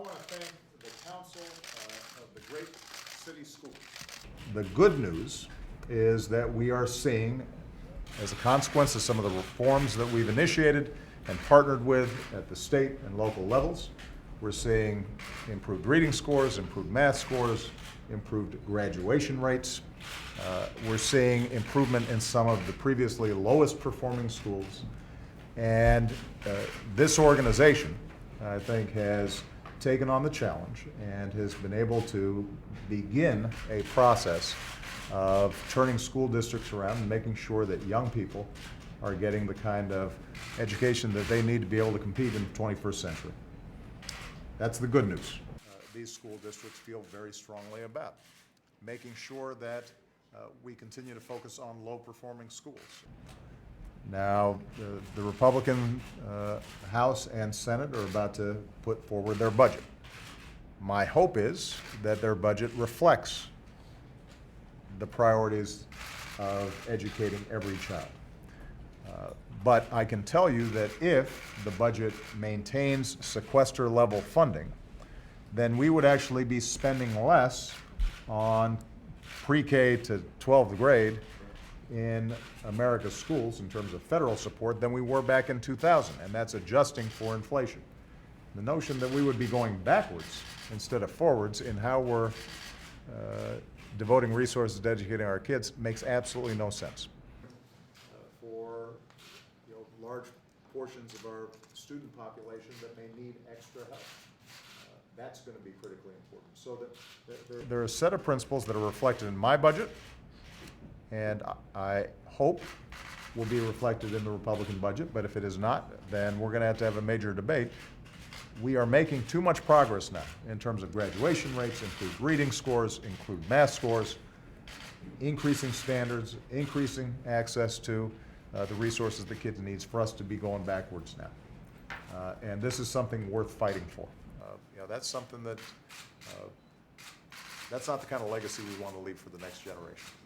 want to thank the council of the great city schools. The good news is that we are seeing, as a consequence of some of the reforms that we've initiated and partnered with at the state and local levels, we're seeing improved reading scores, improved math scores, improved graduation rates. We're seeing improvement in some of the previously lowest performing schools. And this organization, I think, has taken on the challenge and has been able to begin a process of turning school districts around and making sure that young people are getting the kind of education that they need to be able to compete in the 21st century. That's the good news. These school districts feel very strongly about making sure that we continue to focus on low-performing schools. Now, the Republican House and Senate are about to put forward their budget. My hope is that their budget reflects the priorities of educating every child. But I can tell you that if the budget maintains sequester level funding, then we would actually be spending less on pre-K to 12th grade in America's schools in terms of federal support than we were back in 2000, and that's adjusting for inflation. The notion that we would be going backwards instead of forwards in how we're devoting resources to educating our kids makes absolutely no sense. For large portions of our student population that may need extra help, that's going to be critically important. So that there are a set of principles that are reflected in my budget, and I hope will be reflected in the Republican budget, but if it is not, then we're going to have a major debate. We are making too much progress now in terms of graduation rates, improved reading scores, improved math scores, increasing standards, increasing access to the resources the kids needs for us to be going backwards now. And this is something worth fighting for. That's something that, that's not the kind of legacy we want to leave for the next generation.